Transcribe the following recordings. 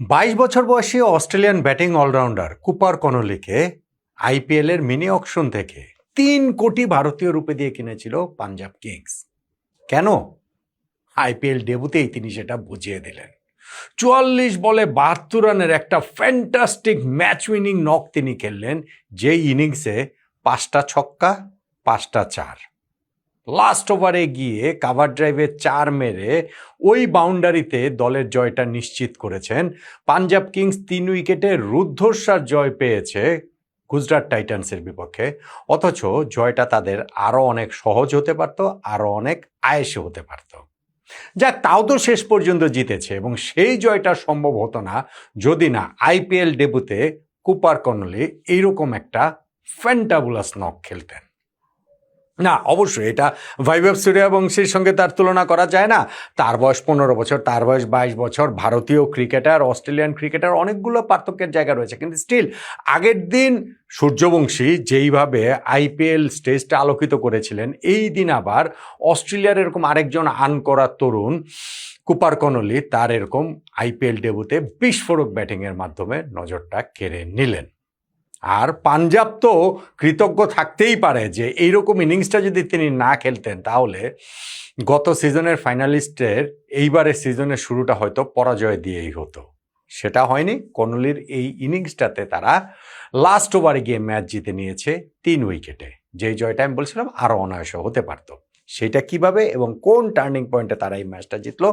22 বছর বয়সী Australian batting allrounder Cooper কনলিকে আইপিএল এর মিনি অকশন থেকে 3 কোটি ভারতীয় রুপি দিয়ে কিনেছিল পাঞ্জাব কিংস। কেন? আইপিএল ডেবুতেই তিনি সেটা বুঝিয়ে দিলেন। 44 বলে 72 রানের একটা ফ্যান্টাস্টিক ম্যাচ উইনিং নক তিনি খেললেন, যেই ইনিংসে 5টা ছক্কা 5টা চার। লাস্ট ওভারে গিয়ে কাভার ড্রাইভে 4 মেরে ওই বাউন্ডারিতে দলের জয়টা নিশ্চিত করেছেন। পাঞ্জাব কিংস 3 উইকেটে রুদ্ধশ্বাস জয় পেয়েছে গুজরাট টাইটান্সের বিপক্ষে। অথচ জয়টা তাদের আরও অনেক সহজ হতে পারত, আরও অনেক আয়েসে হতে পারত। যাক, তাও তো শেষ পর্যন্ত জিতেছে, এবং সেই জয়টা সম্ভব হতো না যদি না আইপিএল ডেবুতে কুপার কনলি এইরকম একটা ফ্যান্টাবুলাস নক খেলতেন। না, অবশ্যই এটা বৈভব সূর্যবংশীর সঙ্গে তার তুলনা করা যায় না। তার বয়স 15 বছর, তার বয়স 22 বছর। ভারতীয় ক্রিকেটার, অস্ট্রেলিয়ান ক্রিকেটার, অনেকগুলো পার্থক্যের জায়গা রয়েছে, কিন্তু স্টিল আগের দিন সূর্যবংশী যেইভাবে আইপিএল স্টেজটা আলোকিত করেছিলেন, এই দিন আবার অস্ট্রেলিয়ার এরকম আরেকজন আনকরা তরুণ কুপার কনলি তার এরকম আইপিএল ডেবুতে বিস্ফোরক ব্যাটিংয়ের মাধ্যমে নজরটা কেড়ে নিলেন। আর পাঞ্জাব তো কৃতজ্ঞ থাকতেই পারে যে এইরকম ইনিংসটা যদি তিনি না খেলতেন, তাহলে গত সিজনের ফাইনালিস্টের এইবারের সিজনের শুরুটা হয়তো পরাজয় দিয়েই হতো। সেটা হয়নি। কনলির এই ইনিংসটাতে তারা লাস্ট ওভারে গিয়ে ম্যাচ জিতে নিয়েছে 3 উইকেটে, যেই জয়টা আমি বলছিলাম আরও অনায়াস হতে পারত। সেটা কিভাবে এবং কোন টার্নিং পয়েন্টে তারা এই ম্যাচটা জিতলো,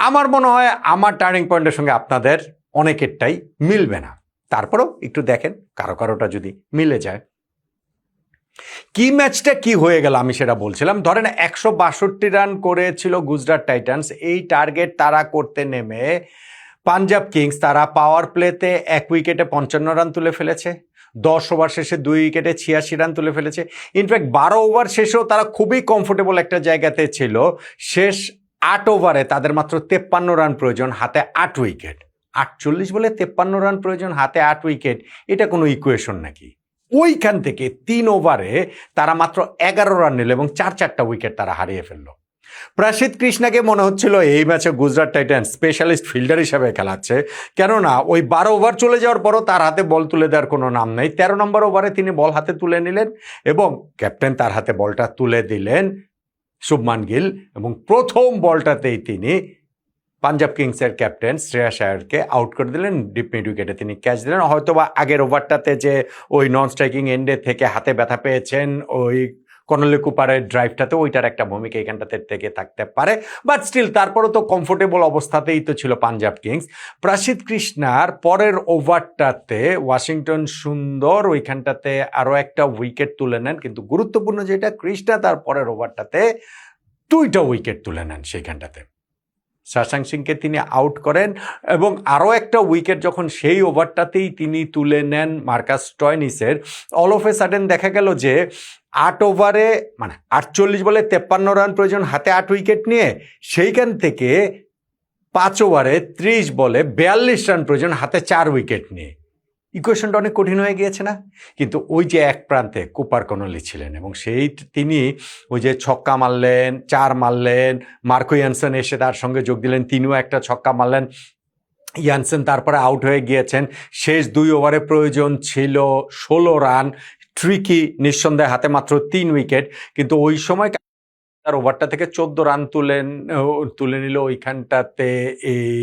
আমার মনে হয় আমার টার্নিং পয়েন্টের সঙ্গে আপনাদের অনেকেরটাই মিলবে না। তারপরেও একটু দেখেন কারো কারোটা যদি মিলে যায়। কি ম্যাচটা কি হয়ে গেল আমি সেটা বলছিলাম। ধরেন 162 রান করেছিল গুজরাট টাইটান্স। এই টার্গেট তারা করতে নেমে পাঞ্জাব কিংস তারা পাওয়ার প্লেতে 1 উইকেটে 55 রান তুলে ফেলেছে। 10 ওভার শেষে 2 উইকেটে 86 রান তুলে ফেলেছে। ইনফ্যাক্ট 12 ওভার শেষেও তারা খুবই কমফোর্টেবল একটা জায়গাতে ছিল। শেষ 8 ওভারে তাদের মাত্র 53 রান প্রয়োজন, হাতে 8 উইকেট। 48 বলে 53 রান প্রয়োজন, হাতে 8 উইকেট, এটা কোনো ইকুয়েশন নাকি? ওইখান থেকে 3 ওভারে তারা মাত্র 11 রান নিল এবং 4টা উইকেট তারা হারিয়ে ফেললো। প্রসিদ্ধ কৃষ্ণাকে মনে হচ্ছিল এই ম্যাচে গুজরাট টাইটান্স স্পেশালিস্ট ফিল্ডার হিসেবে খেলাচ্ছে, কেননা ওই 12 ওভার চলে যাওয়ার পরও তার হাতে বল তুলে দেওয়ার কোনো নাম নেই। 13 নম্বর ওভারে তিনি বল হাতে তুলে নিলেন এবং ক্যাপ্টেন তার হাতে বলটা তুলে দিলেন শুভমান গিল, এবং প্রথম বলটাতেই তিনি পাঞ্জাব কিংসের ক্যাপ্টেন শ্রেয়াস আয়ারকে আউট করে দিলেন। ডিপ মিড উইকেটে তিনি ক্যাচ দিলেন। হয়তোবা আগের ওভারটাতে যে ওই নন স্ট্রাইকিং এন্ডে থেকে হাতে ব্যথা পেয়েছেন ওই কনলি কুপারের ড্রাইভটাতে, ওইটার একটা ভূমিকা এখানটাতে থেকে থাকতে পারে, বাট স্টিল তারপরও তো কমফোর্টেবল অবস্থাতেই তো ছিল পাঞ্জাব কিংস। প্রসিদ্ধ কৃষ্ণার পরের ওভারটাতে ওয়াশিংটন সুন্দর ওইখানটাতে আরও একটা উইকেট তুলে নেন, কিন্তু গুরুত্বপূর্ণ যেটা, কৃষ্ণা তার পরের ওভারটাতে 2টা উইকেট তুলে নেন সেইখানটাতে। শশাঙ্ক সিংকে তিনি আউট করেন এবং আরও একটা উইকেট যখন সেই ওভারটাতেই তিনি তুলে নেন মার্কাস স্টয়নিসের, অল অফ এ সাডেন দেখা গেল যে 8 ওভারে মানে 48 বলে 53 রান প্রয়োজন, হাতে 8 উইকেট নিয়ে, সেইখান থেকে 5 ওভারে 30 বলে 42 রান প্রয়োজন, হাতে 4 উইকেট নিয়ে। ইকুয়েশনটা অনেক কঠিন হয়ে গিয়েছে না? কিন্তু ওই যে এক প্রান্তে কুপার কনলি ছিলেন এবং তিনি ওই যে ছক্কা মারলেন, 4 মারলেন, মার্কো ইয়ানসেন এসে তার সঙ্গে যোগ দিলেন, তিনিও একটা ছক্কা মারলেন। ইয়ানসেন তারপরে আউট হয়ে গিয়েছেন। শেষ 2 ওভারে প্রয়োজন ছিল 16 রান। ট্রিকি নিঃসন্দেহে, হাতে মাত্র 3 উইকেট, কিন্তু ওই সময় তার ওভারটা থেকে 14 রান তুলে নিল ওইখানটাতে এই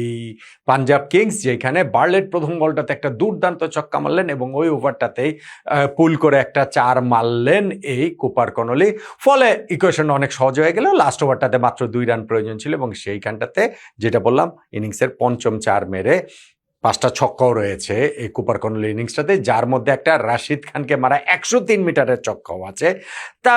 পাঞ্জাব কিংস, যেখানে বার্লেট প্রথম বলটাতে একটা দুর্দান্ত ছক্কা মারলেন এবং ওই ওভারটাতেই পুল করে একটা 4 মারলেন এই কুপার কনলি। ফলে ইকুয়েশন অনেক সহজ হয়ে গেল। লাস্ট ওভারটাতে মাত্র 2 রান প্রয়োজন ছিল এবং সেইখানটাতে যেটা বললাম, ইনিংসের পঞ্চম 4 মেরে 5টা ছক্কাও রয়েছে এই কুপার কনলি ইনিংসটাতে, যার মধ্যে একটা রাশিদ খানকে মারা 103 মিটারের ছক্কাও আছে। তা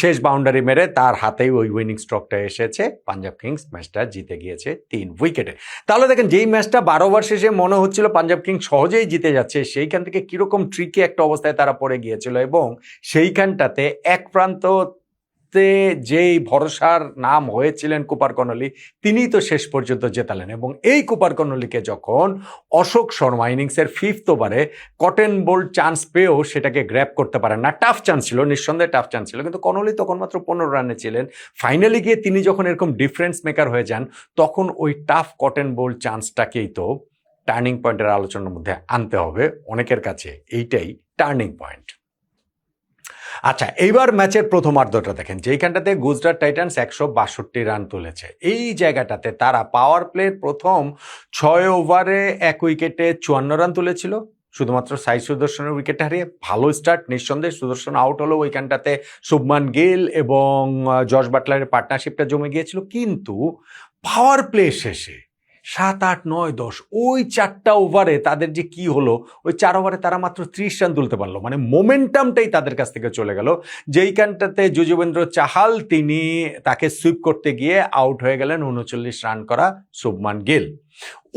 শেষ বাউন্ডারি মেরে তার হাতেই ওই উইনিং স্ট্রোকটা এসেছে। পাঞ্জাব কিংস ম্যাচটা জিতে গিয়েছে 3 উইকেটে। তাহলে দেখেন, যেই ম্যাচটা 12 ওভার শেষে মনে হচ্ছিল পাঞ্জাব কিংস সহজেই জিতে যাচ্ছে, সেইখান থেকে কিরকম ট্রিকি একটা অবস্থায় তারা পড়ে গিয়েছিল এবং সেইখানটাতে এক প্রান্ত যেই ভরসার নাম হয়েছিলেন কুপার কনলি, তিনিই তো শেষ পর্যন্ত জেতালেন। এবং এই কুপার কনলিকে যখন অশোক শর্মা ইনিংসের 5th ওভারে কটন বোল্ড চান্স পেয়েও সেটাকে গ্র্যাব করতে পারেন না, টাফ চান্স ছিল, নিঃসন্দেহে টাফ চান্স ছিল, কিন্তু কনলি তখন মাত্র 15 রানে ছিলেন। ফাইনালি গিয়ে তিনি যখন এরকম ডিফারেন্স মেকার হয়ে যান, তখন ওই টাফ কটন বোল্ড চান্সটাকেই তো টার্নিং পয়েন্টের আলোচনার মধ্যে আনতে হবে, অনেকের কাছে এইটাই টার্নিং পয়েন্ট। আচ্ছা, এইবার ম্যাচের প্রথমার্ধটা দেখেন, যেইখানটাতে গুজরাট টাইটান্স 162 রান তুলেছে। এই জায়গাটাতে তারা পাওয়ার প্লের প্রথম 6 ওভারে 1 উইকেটে 54 রান তুলেছিল, শুধুমাত্র সাই সুদর্শনের উইকেট হারিয়ে। ভালো স্টার্ট নিঃসন্দেহে, সুদর্শন আউট হলো, ওইখানটাতে শুভমান গিল এবং জশ বাটলারের পার্টনারশিপটা জমে গিয়েছিল। কিন্তু পাওয়ার প্লে শেষে 7, 8, 9, 10 ওই 4টা ওভারে তাদের যে কি হলো, ওই 4 ওভারে তারা মাত্র 30 রান তুলতে পারলো, মানে মোমেন্টামটাই তাদের কাছ থেকে চলে গেল। যেইখানটাতে যজুবেন্দ্র চাহাল তাকে সুইপ করতে গিয়ে আউট হয়ে গেলেন 39 রান করা শুভমান গিল।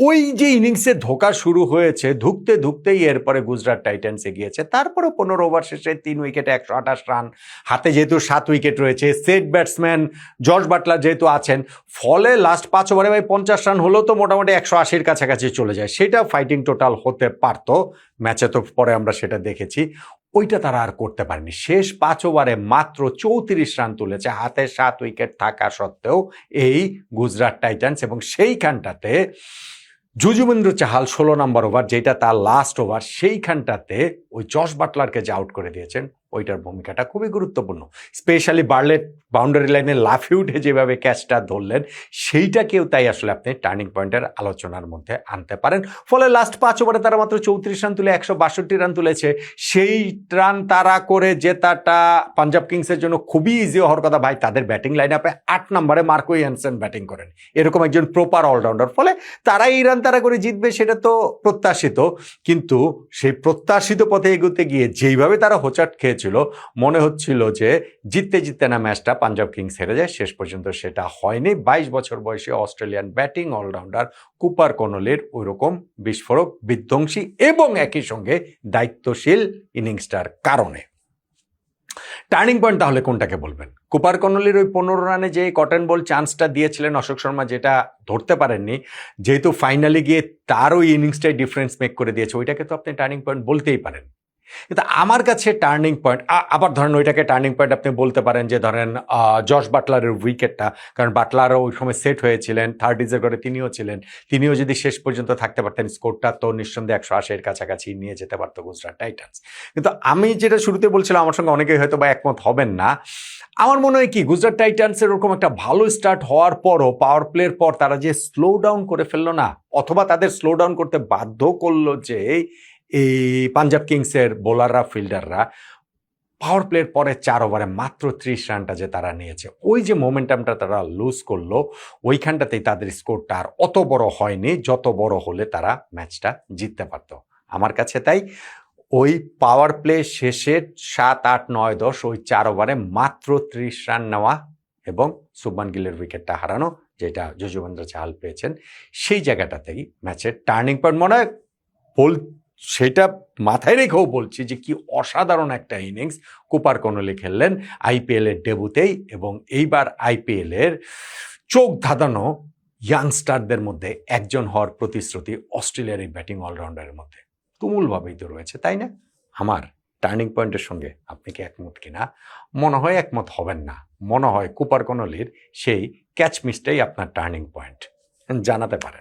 ওই যে ইনিংসে ধোকা শুরু হয়েছে, ধুকতেই এরপরে গুজরাট টাইটান্স এগিয়েছে। তারপরে 15 ওভার শেষে 3 উইকেটে 128 রান, হাতে যেহেতু 7 উইকেট রয়েছে, সেট ব্যাটসম্যান জশ বাটলার যেহেতু আছেন, ফলে লাস্ট 5 ওভারে 50 রান হলেও তো মোটামুটি 180-র কাছাকাছি চলে যায়। সেটা ফাইটিং টোটাল হতে পারত, ম্যাচে তো পরে আমরা সেটা দেখেছি। ওইটা তারা আর করতে পারেনি। শেষ 5 ওভারে মাত্র 34 রান তুলেছে, হাতে 7 উইকেট থাকা সত্ত্বেও এই গুজরাট টাইটান্স। এবং সেইখানটাতে যজুবেন্দ্র চাহাল 16 নম্বর ওভার, যেটা তার লাস্ট ওভার, সেইখানটাতে ওই জশ বাটলারকে যে আউট করে দিয়েছেন, ওইটার ভূমিকাটা খুবই গুরুত্বপূর্ণ। স্পেশালি বার্লেট বাউন্ডারি লাইনে লাফিয়ে উঠে যেভাবে ক্যাচটা ধরলেন, সেইটাকেও তাই আসলে আপনি টার্নিং পয়েন্টের আলোচনার মধ্যে আনতে পারেন। ফলে লাস্ট 5 ওভারে তারা মাত্র 34 রান তুলে 162 রান তুলেছে। সেই রান তারা করে জেতাটা পাঞ্জাব কিংসের জন্য খুবই ইজি হওয়ার কথা। ভাই, তাদের ব্যাটিং লাইন আপে 8 নম্বরে মার্কো ইয়ানসেন ব্যাটিং করেন, এরকম একজন প্রপার অলরাউন্ডার। ফলে তারা এই রান তারা করে জিতবে, সেটা তো প্রত্যাশিত। কিন্তু সেই প্রত্যাশিত পথে এগোতে গিয়ে যেইভাবে তারা হোঁচট খেয়েছিল, মনে হচ্ছিল যে জিততে না ম্যাচটা পাঞ্জাব কিংস হেরে যায়। শেষ পর্যন্ত সেটা হয়নি। 22 বছর বয়সী অস্ট্রেলিয়ান ব্যাটিং অলরাউন্ডার কুপার কনোলির ওইরকম বিস্ফোরক, বিধ্বংসী এবং একই সঙ্গে দায়িত্বশীল ইনিংসটার কারণে। টার্নিং পয়েন্ট তাহলে কোনটাকে বলবেন? কুপার কনোলির ওই 15 রানে যে কটন বল চান্সটা দিয়েছিলেন অশোক শর্মা, যেটা ধরতে পারেননি, যেহেতু ফাইনালে গিয়ে তার ওই ইনিংসটাই ডিফারেন্স মেক করে দিয়েছে, ওইটাকে তো আপনি টার্নিং পয়েন্ট বলতেই পারেন। কিন্তু আমার কাছে টার্নিং পয়েন্ট, আবার ধরেন ওইটাকে টার্নিং পয়েন্ট আপনি বলতে পারেন যে ধরেন জশ বাটলারের উইকেটটা, কারণ বাটলারও ওই সময় সেট হয়েছিলেন, 30s করে তিনিও ছিলেন, তিনিও যদি শেষ পর্যন্ত থাকতে পারতেন, স্কোরটা তো নিঃসন্দেহে 180-এর কাছাকাছি নিয়ে যেতে পারতো গুজরাট টাইটান্স। কিন্তু আমি যেটা শুরুতে বলছিলাম, আমার সঙ্গে অনেকেই হয়তো বা একমত হবেন না, আমার মনে হয় কি, গুজরাট টাইটান্সের ওরকম একটা ভালো স্টার্ট হওয়ার পরও পাওয়ার প্লের পর তারা যে স্লো ডাউন করে ফেললো না, অথবা তাদের স্লো ডাউন করতে বাধ্য করলো যে এই পাঞ্জাব কিংসের বোলাররা, ফিল্ডাররা, পাওয়ার প্লের পরে 4 ওভারে মাত্র 30 রানটা যে তারা নিয়েছে, ওই যে মোমেন্টামটা তারা লুজ করলো, ওইখানটাতেই তাদের স্কোরটা আর অত বড় হয়নি, যত বড় হলে তারা ম্যাচটা জিততে পারত। আমার কাছে তাই ওই পাওয়ার প্লে শেষে 7, 8, 9, 10 ওই 4 ওভারে মাত্র 30 রান নেওয়া এবং শুভমান গিলের উইকেটটা হারানো, যেটা যজুবেন্দ্র চাহাল পেয়েছেন, সেই জায়গাটাতেই ম্যাচের টার্নিং পয়েন্ট মনে হয়। সেটা মাথায় রেখেও বলছি যে কি অসাধারণ একটা ইনিংস কুপার কনোলি খেললেন আইপিএল এর ডেবুতেই। এবং এইবার আইপিএল এর চোখ ধাঁধানো ইয়াংস্টারদের মধ্যে একজন হওয়ার প্রতিশ্রুতি অস্ট্রেলিয়ার এই ব্যাটিং অলরাউন্ডারের মধ্যে তুমুলভাবেই তো রয়েছে, তাই না? আমার টার্নিং পয়েন্টের সঙ্গে আপনি কি একমত কিনা? মনে হয় একমত হবেন না। মনে হয় কুপার কনোলির সেই ক্যাচ মিসটাই আপনার টার্নিং পয়েন্ট। জানাতে পারেন।